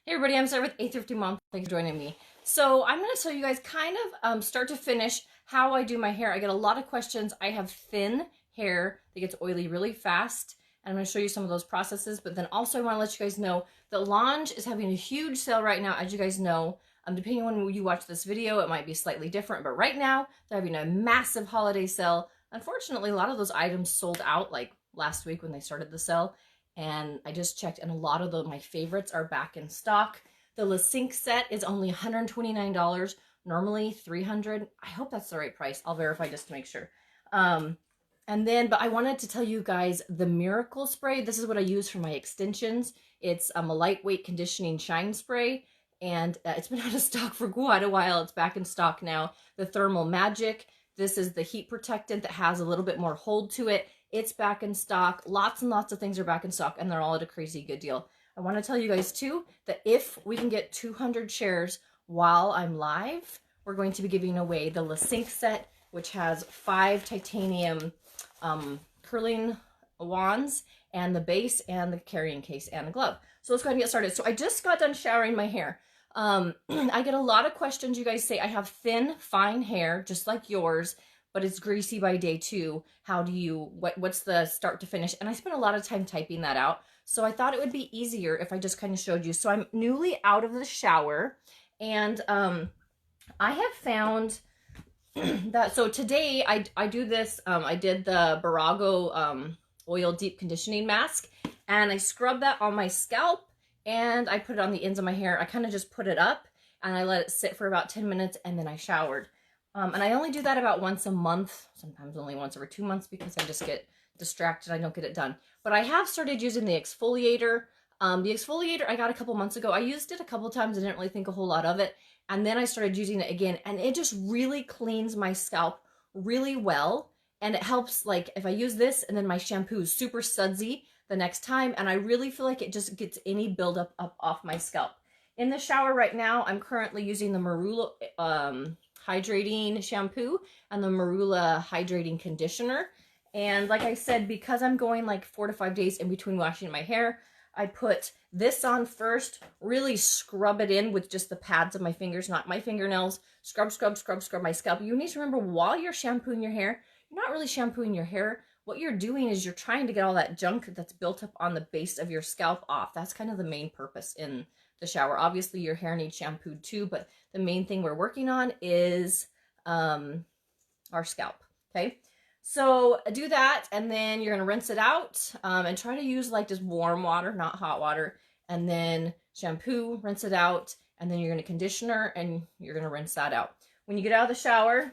Hey everybody, I'm Sarah with 850 Mom. Thanks for joining me. So I'm going to show you guys kind of start to finish how I do my hair. I get a lot of questions. I have thin hair that gets oily really fast. And I'm going to show you some of those processes. But then also I want to let you guys know that Lange is having a huge sale right now, as you guys know. Depending on when you watch this video, it might be slightly different. But right now, they're having a massive holiday sale. Unfortunately, a lot of those items sold out like last week when they started the sale. And I just checked, and a lot of my favorites are back in stock. The Cinq set is only $129, normally $300. I hope that's the right price. I'll verify just to make sure. But I wanted to tell you guys the Miracle Spray. This is what I use for my extensions. It's a lightweight conditioning shine spray, and it's been out of stock for quite a while. It's back in stock now. The Thermal Magic. This is the heat protectant that has a little bit more hold to it. It's back in stock. Lots and lots of things are back in stock, and they're all at a crazy good deal. I want to tell you guys, too, that if we can get 200 shares while I'm live, we're going to be giving away the Cinq set, which has 5 titanium curling wands, and the base, and the carrying case, and the glove. So let's go ahead and get started. So I just got done showering my hair. I get a lot of questions. You guys say I have thin, fine hair, just like yours, but it's greasy by day 2. How do you, what's the start to finish? And I spent a lot of time typing that out. So I thought it would be easier if I just kind of showed you. So I'm newly out of the shower, and I have found that, so today I do this, I did the Barago oil deep conditioning mask, and I scrub that on my scalp, and I put it on the ends of my hair. I kind of just put it up, and I let it sit for about 10 minutes, and then I showered. And I only do that about once a month, sometimes only once every 2 months, because I just get distracted. I don't get it done. But I have started using the exfoliator. The exfoliator I got a couple months ago. I used it a couple times. I didn't really think a whole lot of it. And then I started using it again, and it just really cleans my scalp really well. And it helps, like, if I use this and then my shampoo is super sudsy the next time, and I really feel like it just gets any buildup up off my scalp. In the shower right now, I'm currently using the Marula hydrating shampoo and the Marula hydrating conditioner. And like I said, because I'm going like 4 to 5 days in between washing my hair, I put this on first, really scrub it in with just the pads of my fingers, not my fingernails. Scrub, scrub, scrub, scrub my scalp. You need to remember, while you're shampooing your hair, you're not really shampooing your hair. What you're doing is you're trying to get all that junk that's built up on the base of your scalp off. That's kind of the main purpose in the shower. Obviously, your hair needs shampooed too, but the main thing we're working on is our scalp, okay? So do that, and then you're gonna rinse it out, and try to use like just warm water, not hot water, and then shampoo, rinse it out, and then you're gonna conditioner, and you're gonna rinse that out. When you get out of the shower,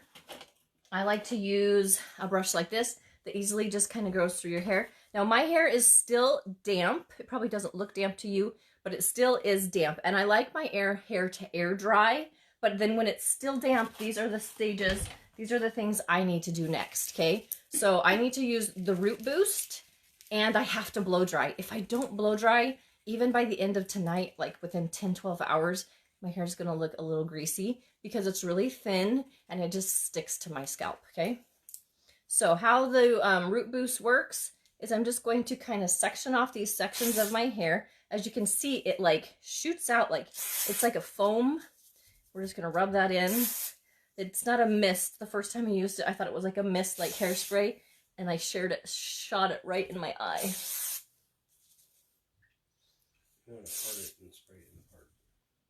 I like to use a brush like this that easily just kind of goes through your hair. Now my hair is still damp. It probably doesn't look damp to you, but it still is damp. And I like my hair to air dry, but then when it's still damp, these are the stages, these are the things I need to do next, okay? So I need to use the Root Boost, and I have to blow dry. If I don't blow dry, even by the end of tonight, like within 10, 12 hours, my hair is gonna look a little greasy because it's really thin and it just sticks to my scalp, okay? So how the Root Boost works is I'm just going to kind of section off these sections of my hair. As you can see, it like shoots out, like it's like a foam. We're just gonna rub that in. It's not a mist. The first time I used it, I thought it was like a mist, like hairspray, and I shot it right in my eye. You want to part it and spray it in the part.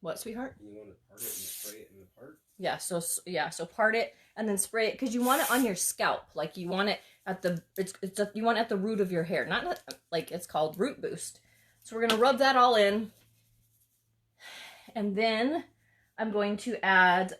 What, sweetheart? You want to part it and spray it in the part? Yeah, so part it and then spray it, because you want it on your scalp. Like you want it at the you want it at the root of your hair, not like it's called Root Boost. So we're gonna rub that all in, and then I'm going to add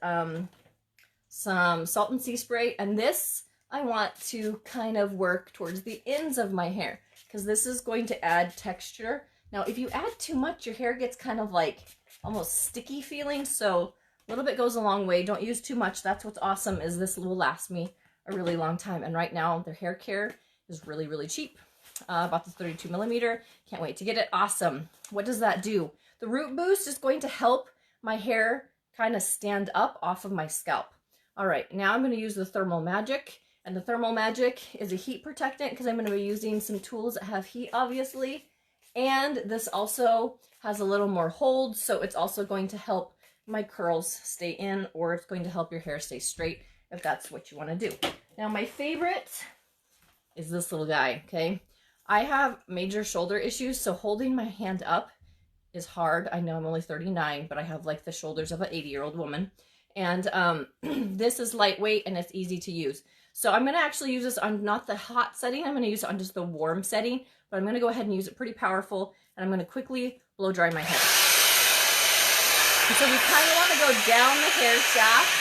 some salt and sea spray, and this I want to kind of work towards the ends of my hair because this is going to add texture. Now if you add too much, your hair gets kind of like almost sticky feeling, so a little bit goes a long way. Don't use too much. That's what's awesome, is this will last me a really long time. And right now their hair care is really, really cheap. Bought this 32 millimeter. Can't wait to get it. Awesome. What does that do? The Root Boost is going to help my hair kind of stand up off of my scalp. All right, now I'm going to use the Thermal Magic, and the Thermal Magic is a heat protectant because I'm going to be using some tools that have heat, obviously. And this also has a little more hold, so it's also going to help my curls stay in, or it's going to help your hair stay straight if that's what you want to do. Now my favorite is this little guy, okay? I have major shoulder issues, so holding my hand up is hard. I know I'm only 39, but I have like the shoulders of an 80-year-old woman. And this is lightweight and it's easy to use. So I'm going to actually use this on not the hot setting. I'm going to use it on just the warm setting, but I'm going to go ahead and use it pretty powerful. And I'm going to quickly blow dry my hair. And so we kind of want to go down the hair shaft.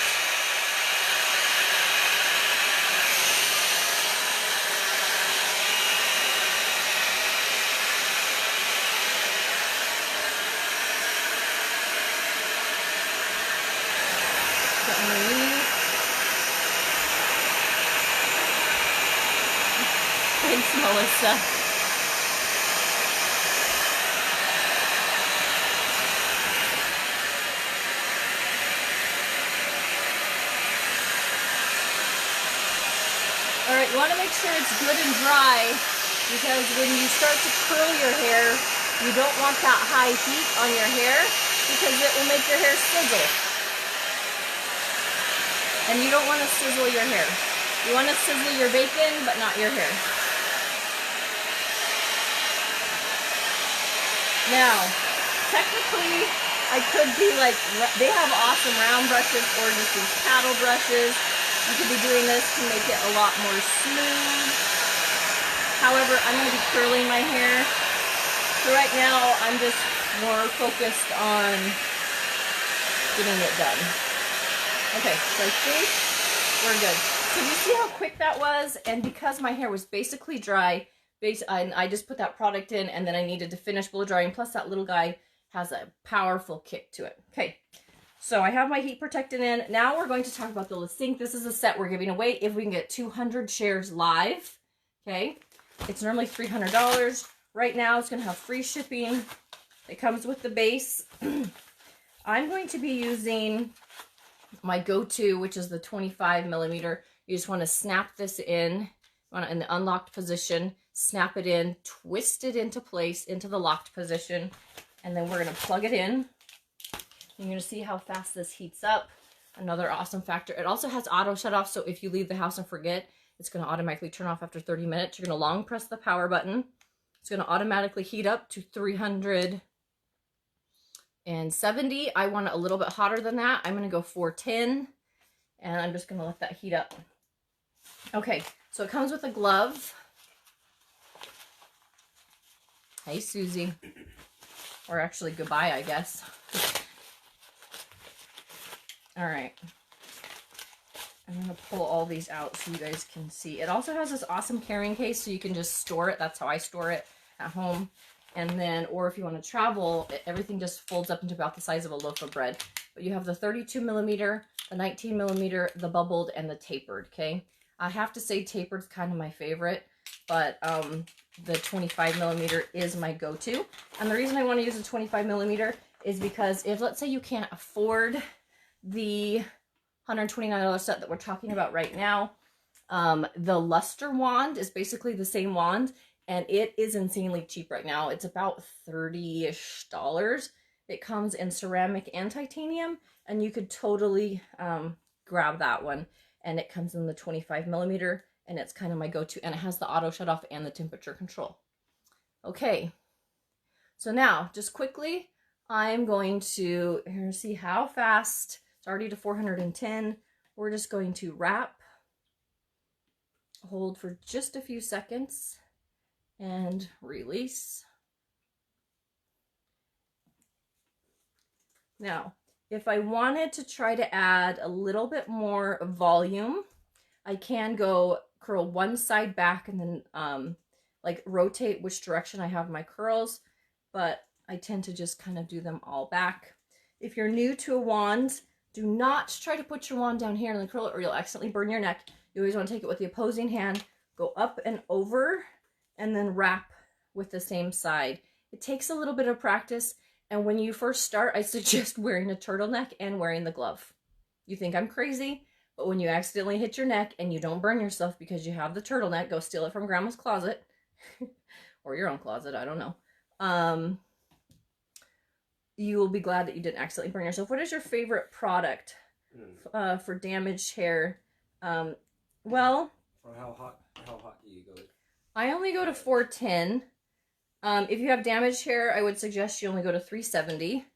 Thanks, Melissa. All right, you want to make sure it's good and dry, because when you start to curl your hair, you don't want that high heat on your hair because it will make your hair sizzle. And you don't want to sizzle your hair. You want to sizzle your bacon, but not your hair. Now, technically, I could be like, they have awesome round brushes or just these paddle brushes. You could be doing this to make it a lot more smooth. However, I'm going to be curling my hair. So right now, I'm just more focused on getting it done. Okay, so I think we're good. So you see how quick that was? And because my hair was basically dry, I just put that product in, and then I needed to finish blow drying. Plus that little guy has a powerful kick to it. Okay, so I have my heat protectant in. Now we're going to talk about the Cinq. This is a set we're giving away if we can get 200 shares live. Okay, it's normally $300. Right now it's going to have free shipping. It comes with the base. I'm going to be using my go-to, which is the 25 millimeter. You just want to snap this in the unlocked position, snap it in, twist it into place into the locked position, and then we're going to plug it in. You're going to see how fast this heats up. Another awesome factor. It also has auto shut off, so if you leave the house and forget, it's going to automatically turn off after 30 minutes. You're going to long press the power button. It's going to automatically heat up to 370. I want it a little bit hotter than that. I'm going to go 410, and I'm just going to let that heat up. Okay, so it comes with a glove. Hey, Susie. Or actually, goodbye, I guess. All right. I'm going to pull all these out so you guys can see. It also has this awesome carrying case, so you can just store it. That's how I store it at home. And then, or if you want to travel, everything just folds up into about the size of a loaf of bread. But you have the 32 millimeter, the 19 millimeter, the bubbled, and the tapered, okay? I have to say tapered's kind of my favorite, but the 25 millimeter is my go-to. And the reason I want to use the 25 millimeter is because if, let's say, you can't afford the $129 set that we're talking about right now, the luster wand is basically the same wand, and it is insanely cheap right now. It's about $30-ish. It comes in ceramic and titanium, and you could totally grab that one. And it comes in the 25 millimeter, and it's kind of my go-to, and it has the auto shut off and the temperature control. Okay, so now just quickly, I'm going to see how fast. It's already to 410. We're just going to wrap, hold for just a few seconds, and release. Now, if I wanted to try to add a little bit more volume, I can go curl one side back and then like rotate which direction I have my curls, but I tend to just kind of do them all back. If you're new to a wand, do not try to put your wand down here and then curl it, or you'll accidentally burn your neck. You always want to take it with the opposing hand, go up and over, and then wrap with the same side. It takes a little bit of practice. And when you first start, I suggest wearing a turtleneck and wearing the glove. You think I'm crazy, but when you accidentally hit your neck and you don't burn yourself because you have the turtleneck, go steal it from grandma's closet or your own closet, I don't know. you will be glad that you didn't accidentally burn yourself. What is your favorite product for damaged hair? Well, For how hot do you go? I only go to 410. If you have damaged hair, I would suggest you only go to 370.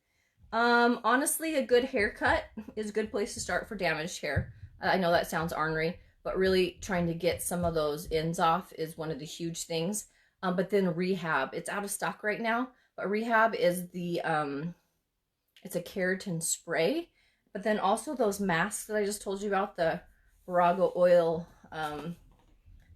Honestly, a good haircut is a good place to start for damaged hair. I know that sounds ornery, but really trying to get some of those ends off is one of the huge things. But then rehab, it's out of stock right now, but rehab is it's a keratin spray. But then also those masks that I just told you about, the Virago oil,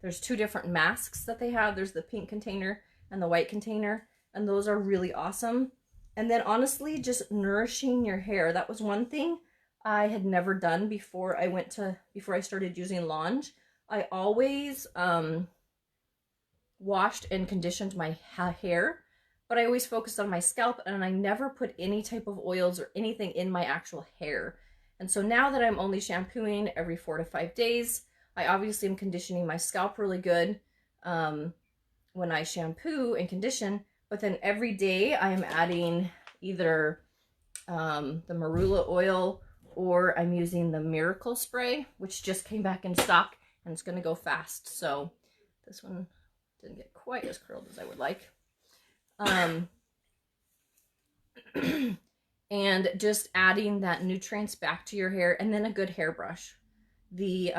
there's 2 different masks that they have. There's the pink container and the white container, and those are really awesome. And then honestly, just nourishing your hair. That was one thing I had never done before I started using Lange. I always washed and conditioned my hair, but I always focused on my scalp, and I never put any type of oils or anything in my actual hair. And so now that I'm only shampooing every 4 to 5 days, I obviously am conditioning my scalp really good when I shampoo and condition, but then every day I am adding either the marula oil, or I'm using the Miracle Spray, which just came back in stock, and it's going to go fast. So this one didn't get quite as curled as I would like. And just adding that nutrients back to your hair, and then a good hairbrush. The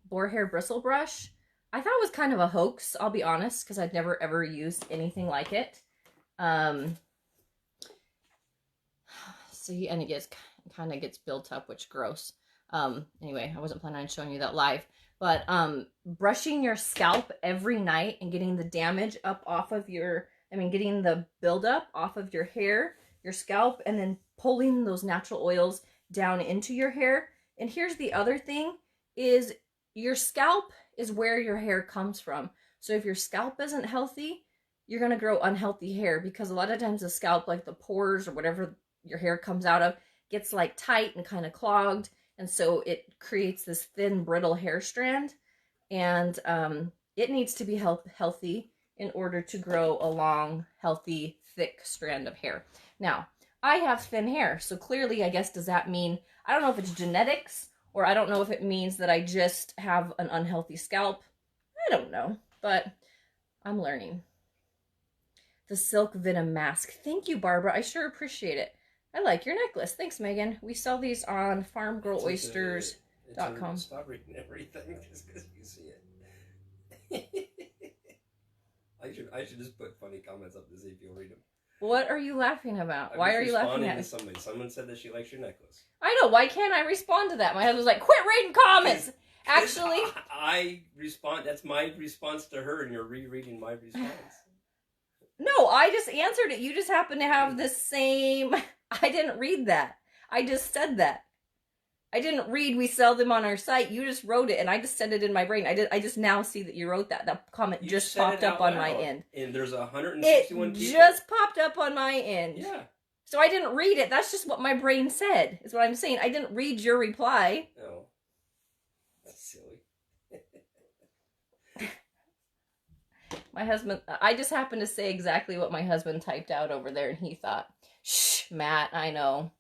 boar hair bristle brush, I thought it was kind of a hoax, I'll be honest, because I'd never ever used anything like it. See, and it kind of gets built up, which gross. Anyway, I wasn't planning on showing you that live, but brushing your scalp every night and getting the damage up off of getting the buildup off of your hair, your scalp, and then pulling those natural oils down into your hair. And here's the other thing, is your scalp is where your hair comes from. So if your scalp isn't healthy, you're going to grow unhealthy hair, because a lot of times the scalp, like the pores or whatever your hair comes out of, gets like tight and kind of clogged. And so it creates this thin, brittle hair strand. And it needs to be healthy in order to grow a long, healthy, thick strand of hair. Now, I have thin hair, so clearly, I guess, does that mean, I don't know if it's genetics, or I don't know if it means that I just have an unhealthy scalp. I don't know, but I'm learning. The silk venom mask. Thank you, Barbara. I sure appreciate it. I like your necklace. Thanks, Megan. We sell these on farmgirloysters.com. Stop reading everything just because you see it. I should just put funny comments up to see if you'll read them. What are you laughing about? Why are you laughing at it? Someone said that she likes your necklace. I know. Why can't I respond to that? My husband's like, quit reading comments. Actually, I respond. That's my response to her, and you're rereading my response. No, I just answered it. You just happen to have the same. I didn't read that. I just said that. I didn't read, we sell them on our site. You just wrote it, and I just said it in my brain. I just now see that you wrote that. That comment just popped up on my end. And there's 161 people. It just popped up on my end. Yeah. So I didn't read it. That's just what my brain said, is what I'm saying. I didn't read your reply. No. That's silly. My husband, I just happened to say exactly what my husband typed out over there, and he thought, shh, Matt, I know.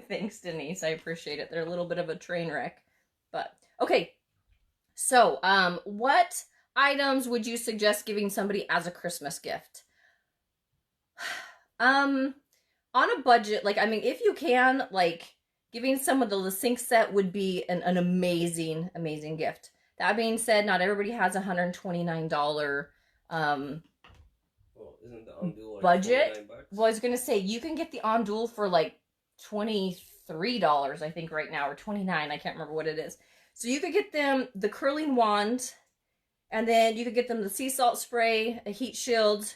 Thanks, Denise. I appreciate it. They're a little bit of a train wreck. But, okay. So, what items would you suggest giving somebody as a Christmas gift? On a budget, if you can, giving someone the Cinq set would be an amazing, amazing gift. That being said, not everybody has $129 well, isn't the Ondul budget. $29? Well, I was going to say, you can get the Ondul for $23, I think, right now, or $29. I can't remember what it is. So you could get them the curling wand, and then you could get them the sea salt spray, a heat shield,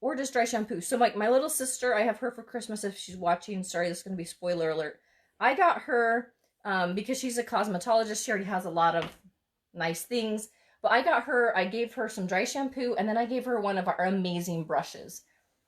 or just dry shampoo. So my little sister, I have her for Christmas if she's watching. Sorry, this is going to be spoiler alert. I got her, because she's a cosmetologist, she already has a lot of nice things. But I gave her some dry shampoo, and then I gave her one of our amazing brushes.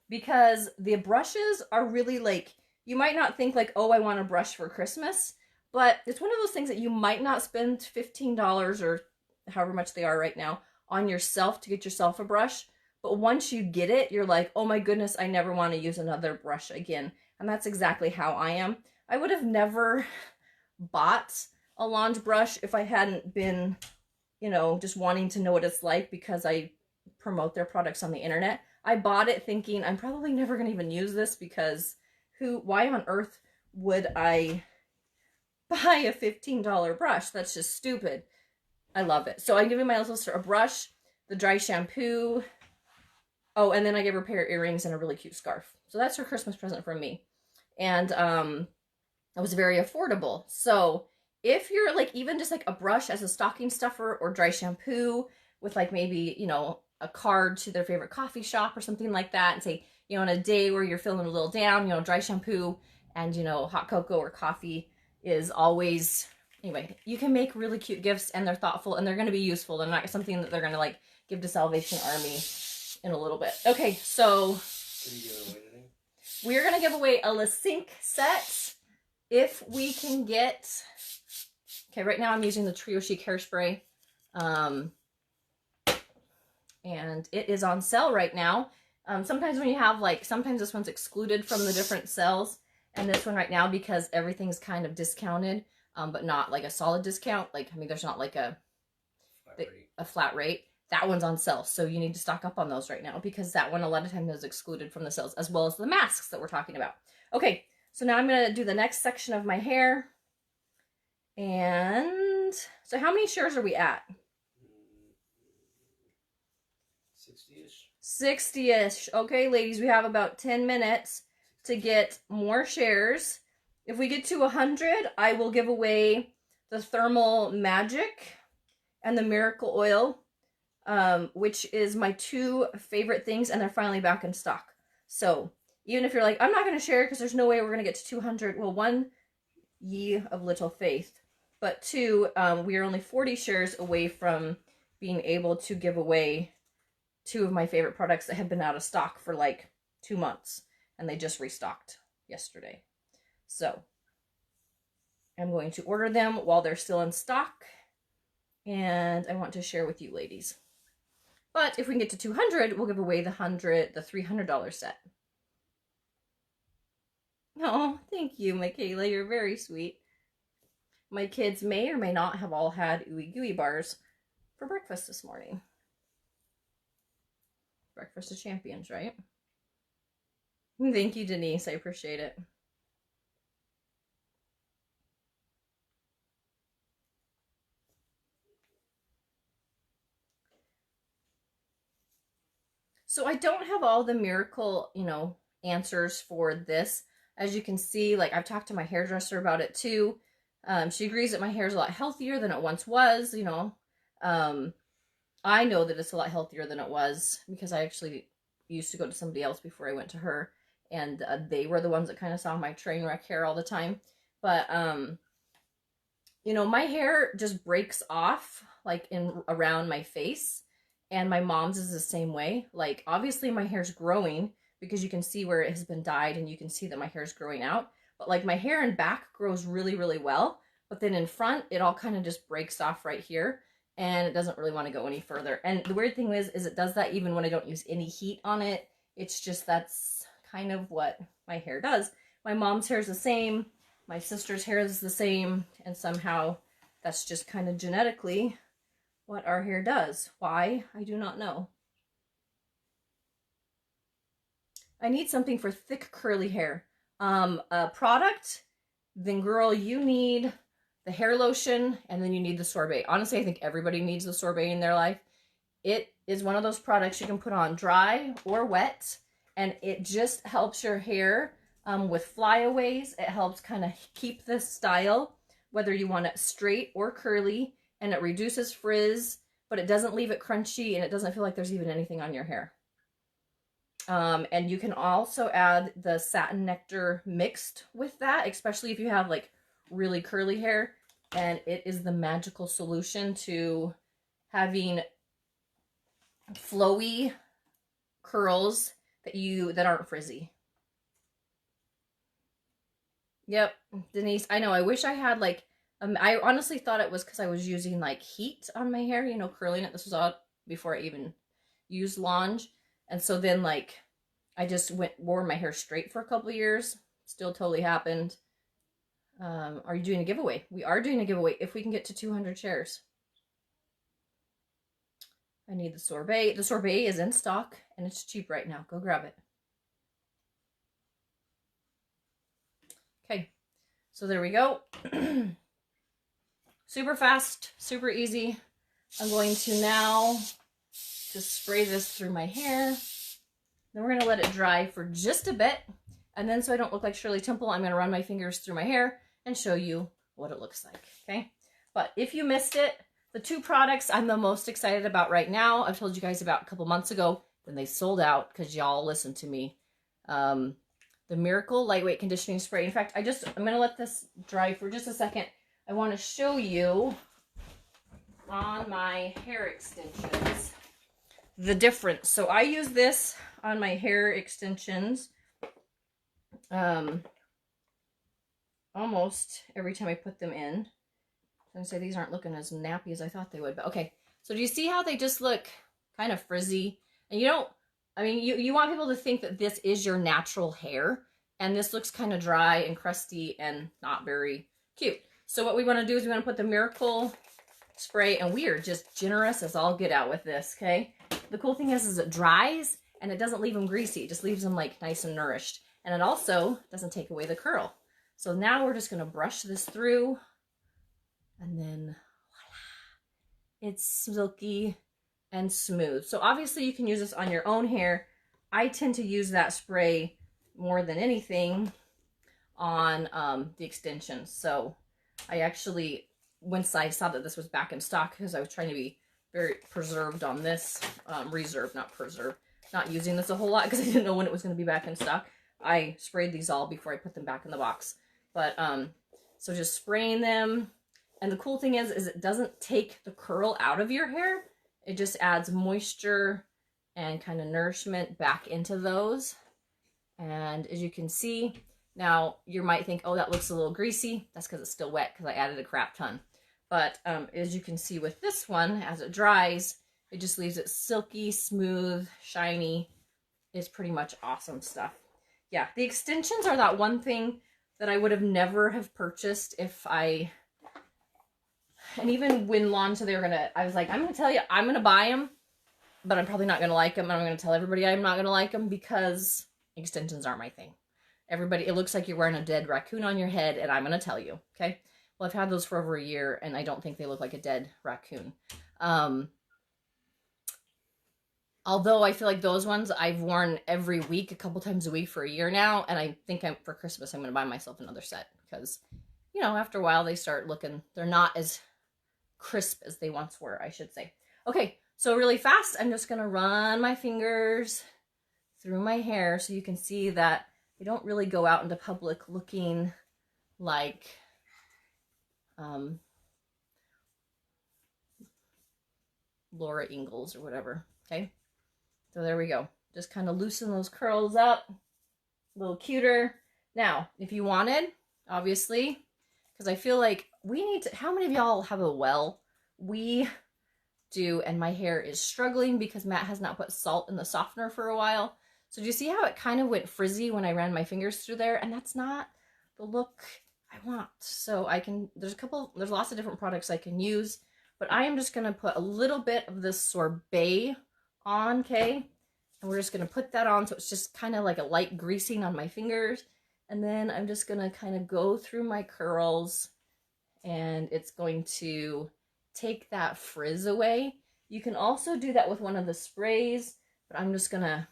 Because the brushes are really you might not think oh, I want a brush for Christmas, but it's one of those things that you might not spend $15 or however much they are right now on yourself to get yourself a brush. But once you get it, you're like, oh my goodness, I never want to use another brush again. And that's exactly how I am. I would have never bought a Lange brush if I hadn't been, you know, just wanting to know what it's like because I promote their products on the internet. I bought it thinking I'm probably never going to even use this because why on earth would I buy a $15 brush? That's just stupid. I love it. So I'm giving my little sister a brush, the dry shampoo. Oh, and then I gave her a pair of earrings and a really cute scarf. So that's her Christmas present from me. And it was very affordable. So if you're like even just like a brush as a stocking stuffer or dry shampoo with like maybe, you know, a card to their favorite coffee shop or something like that, and say, you know, on a day where you're feeling a little down, you know, dry shampoo and, you know, hot cocoa or coffee is always, anyway, you can make really cute gifts and they're thoughtful and they're going to be useful. They're not something that they're going to like give to Salvation Army in a little bit. Okay, so we're going to give away a Cinq set if we can get, okay, right now I'm using the Trio Chic hairspray. And it is on sale right now. Sometimes when you have like, sometimes this one's excluded from the different sales. And this one right now, because everything's kind of discounted, but not like a solid discount. Like, I mean, there's not like a flat rate. That one's on sale. So you need to stock up on those right now because that one a lot of times is excluded from the sales, as well as the masks that we're talking about. Okay, so now I'm going to do the next section of my hair. And so how many shares are we at? 60-ish. 60-ish. Okay, ladies, we have about 10 minutes to get more shares. If we get to 100, I will give away the Thermal Magic and the Miracle Oil, which is my two favorite things, and they're finally back in stock. So even if you're like, I'm not going to share because there's no way we're going to get to 200, well, one, ye of little faith, but two, we are only 40 shares away from being able to give away two of my favorite products that have been out of stock for like 2 months, and they just restocked yesterday. So I'm going to order them while they're still in stock, and I want to share with you ladies. But if we can get to 200, we'll give away the $300 set. Oh, thank you, Michaela. You're very sweet. My kids may or may not have all had Ooey Gooey bars for breakfast this morning. Breakfast of champions, right? Thank you, Denise. I appreciate it. So I don't have all the miracle, you know, answers for this. As you can see, like I've talked to my hairdresser about it too. She agrees that my hair is a lot healthier than it once was, you know. I know that it's a lot healthier than it was because I actually used to go to somebody else before I went to her, and they were the ones that kind of saw my train wreck hair all the time. But you know, my hair just breaks off like around my face, and my mom's is the same way. Like obviously my hair's growing because you can see where it has been dyed and you can see that my hair's growing out. But like my hair in back grows really, really well, but then in front it all kind of just breaks off right here. And it doesn't really want to go any further. And the weird thing is it does that even when I don't use any heat on it. It's just that's kind of what my hair does. My mom's hair is the same. My sister's hair is the same. And somehow that's just kind of genetically what our hair does. Why? I do not know. I need something for thick curly hair. A product, then girl, you need the hair lotion, and then you need the sorbet. Honestly, I think everybody needs the sorbet in their life. It is one of those products you can put on dry or wet, and it just helps your hair with flyaways. It helps kind of keep the style, whether you want it straight or curly, and it reduces frizz, but it doesn't leave it crunchy, and it doesn't feel like there's even anything on your hair. And you can also add the satin nectar mixed with that, especially if you have like really curly hair, and it is the magical solution to having flowy curls that aren't frizzy. Yep, Denise, I know. I wish I had like I honestly thought it was because I was using like heat on my hair, you know, curling it. This was all before I even used Lange. And so then like, I just wore my hair straight for a couple of years. Still totally happened. Are you doing a giveaway? We are doing a giveaway if we can get to 200 shares. I need the sorbet. The sorbet is in stock and it's cheap right now. Go grab it. Okay, so there we go. Super fast, super easy. I'm going to now just spray this through my hair. Then we're going to let it dry for just a bit. And then so I don't look like Shirley Temple, I'm going to run my fingers through my hair and show you what it looks like, okay? But if you missed it, the two products I'm the most excited about right now, I've told you guys about a couple months ago, then they sold out because y'all listened to me. The Miracle Lightweight Conditioning Spray. In fact, I'm going to let this dry for just a second. I want to show you on my hair extensions the difference. So I use this on my hair extensions almost every time I put them in. I'm going to say these aren't looking as nappy as I thought they would, but okay. So do you see how they just look kind of frizzy? And you don't, I mean, you want people to think that this is your natural hair, and this looks kind of dry and crusty and not very cute. So what we want to do is we want to put the Miracle spray, and we are just generous as all get out with this, okay? The cool thing is it dries, and it doesn't leave them greasy. It just leaves them like nice and nourished. And it also doesn't take away the curl. So now we're just going to brush this through, and then voila, it's silky and smooth. So obviously you can use this on your own hair. I tend to use that spray more than anything on the extensions. So I actually, once I saw that this was back in stock, because I was trying to be very preserved on this, reserved, not preserved, not using this a whole lot because I didn't know when it was going to be back in stock. I sprayed these all before I put them back in the box. But, so just spraying them. And the cool thing is it doesn't take the curl out of your hair. It just adds moisture and kind of nourishment back into those. And as you can see, now you might think, oh, that looks a little greasy. That's because it's still wet because I added a crap ton. But as you can see with this one, as it dries, it just leaves it silky, smooth, shiny. It's pretty much awesome stuff. Yeah, the extensions are that one thing that I would have never have purchased if I... And even when launched, they were gonna, I was like, I'm gonna tell you, I'm gonna buy them, but I'm probably not gonna like them. And I'm gonna tell everybody I'm not gonna like them because extensions aren't my thing. Everybody, it looks like you're wearing a dead raccoon on your head, and I'm gonna tell you, okay? Well, I've had those for over a year, and I don't think they look like a dead raccoon. Although I feel like those ones I've worn every week, a couple times a week for a year now, and I think for Christmas I'm gonna buy myself another set because, you know, after a while they start looking, they're not as crisp as they once were, I should say. Okay, so really fast, I'm just going to run my fingers through my hair so you can see that I don't really go out into public looking like Laura Ingalls or whatever, okay? So there we go. Just kind of loosen those curls up, a little cuter. Now, if you wanted, obviously, because I feel like we need to, how many of y'all have a well? We do, and my hair is struggling because Matt has not put salt in the softener for a while. So do you see how it kind of went frizzy when I ran my fingers through there? And that's not the look I want. So I can, there's lots of different products I can use, but I am just going to put a little bit of this sorbet on, okay? And we're just going to put that on so it's just kind of like a light greasing on my fingers. And then I'm just going to kind of go through my curls, and it's going to take that frizz away. You can also do that with one of the sprays, but I'm just going to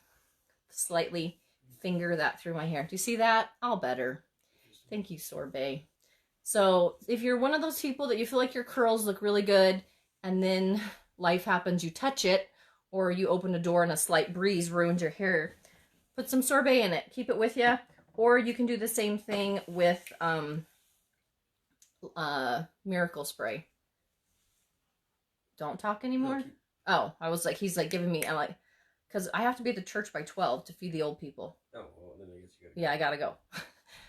slightly finger that through my hair. Do you see that? All better. Thank you, sorbet. So if you're one of those people that you feel like your curls look really good, and then life happens, you touch it, or you open a door and a slight breeze ruins your hair, put some sorbet in it. Keep it with you. Or you can do the same thing with Miracle Spray. Don't talk anymore? Oh, I was like, he's like giving me, I'm like, because I have to be at the church by 12 to feed the old people. Oh, well, then I guess you gotta go. Yeah, I gotta go.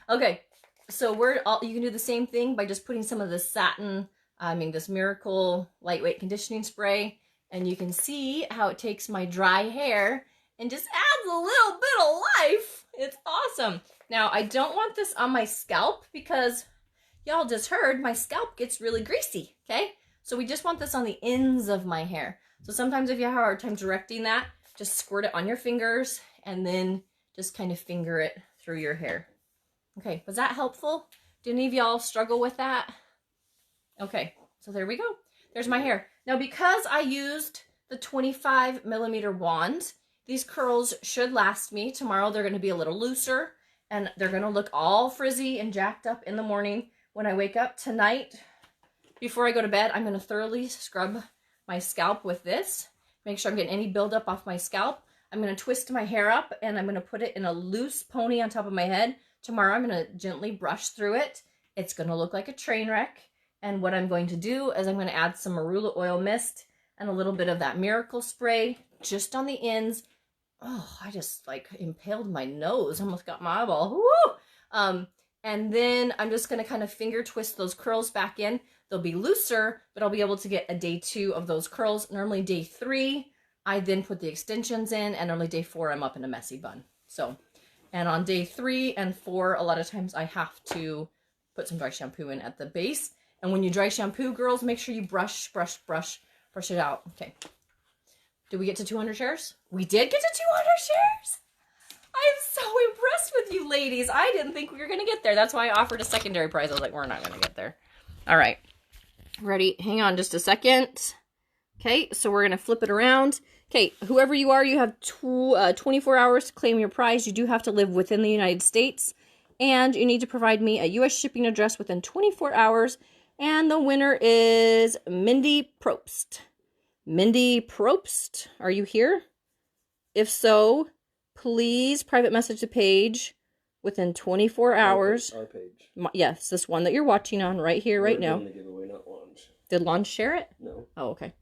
Okay, so you can do the same thing by just putting some of this this Miracle Lightweight Conditioning Spray, and you can see how it takes my dry hair and just adds a little bit of life. It's awesome. Now, I don't want this on my scalp because y'all just heard my scalp gets really greasy, okay? So we just want this on the ends of my hair. So sometimes if you have a hard time directing that, just squirt it on your fingers and then just kind of finger it through your hair. Okay, was that helpful? Do any of y'all struggle with that? Okay, so there we go. There's my hair. Now, because I used the 25 millimeter wand, these curls should last me. Tomorrow they're gonna be a little looser and they're gonna look all frizzy and jacked up in the morning when I wake up. Tonight, before I go to bed, I'm gonna thoroughly scrub my scalp with this. Make sure I'm getting any buildup off my scalp. I'm gonna twist my hair up and I'm gonna put it in a loose pony on top of my head. Tomorrow I'm gonna gently brush through it. It's gonna look like a train wreck. And what I'm going to do is I'm going to add some marula oil mist and a little bit of that miracle spray just on the ends. Oh, I just like impaled my nose. Almost got my eyeball. Woo! And then I'm just going to kind of finger twist those curls back in. They'll be looser, but I'll be able to get a day 2 of those curls. Normally day 3, I then put the extensions in, and normally day 4, I'm up in a messy bun. So, and on day 3 and 4, a lot of times I have to put some dry shampoo in at the base. And when you dry shampoo, girls, make sure you brush it out. Okay. Did we get to 200 shares? We did get to 200 shares? I'm so impressed with you ladies. I didn't think we were going to get there. That's why I offered a secondary prize. I was like, we're not going to get there. All right. Ready? Hang on just a second. Okay, so we're going to flip it around. Okay, whoever you are, you have 24 hours to claim your prize. You do have to live within the United States. And you need to provide me a U.S. shipping address within 24 hours. And the winner is Mindy Probst. Mindy Probst, are you here? If so, please private message the page within 24 hours. Our page. Yes, this one that you're watching on right here, right now. The giveaway, not launch. Did Launch share it? No. Oh, okay.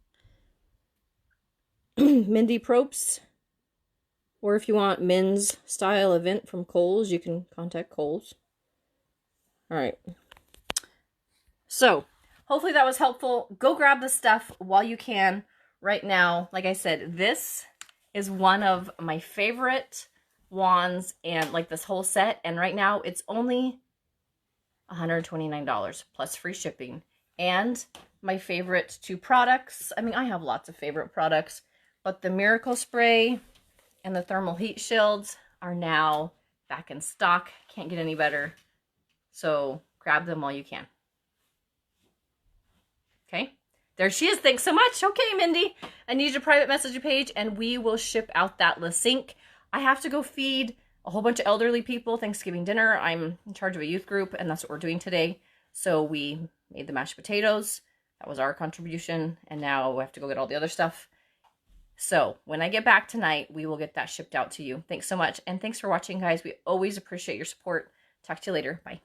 Mindy Probst. Or if you want men's style event from Kohl's, you can contact Kohl's. All right. So, hopefully that was helpful. Go grab the stuff while you can right now. Like I said, this is one of my favorite wands and like this whole set. And right now it's only $129 plus free shipping. And my favorite 2 products. I mean, I have lots of favorite products, but the Miracle Spray and the Thermal Heat Shields are now back in stock. Can't get any better. So grab them while you can. Okay, there she is. Thanks so much. Okay, Mindy, I need you to private message your page and we will ship out that Cinq. I have to go feed a whole bunch of elderly people Thanksgiving dinner. I'm in charge of a youth group and that's what we're doing today. So we made the mashed potatoes. That was our contribution. And now we have to go get all the other stuff. So when I get back tonight, we will get that shipped out to you. Thanks so much. And thanks for watching, guys. We always appreciate your support. Talk to you later. Bye.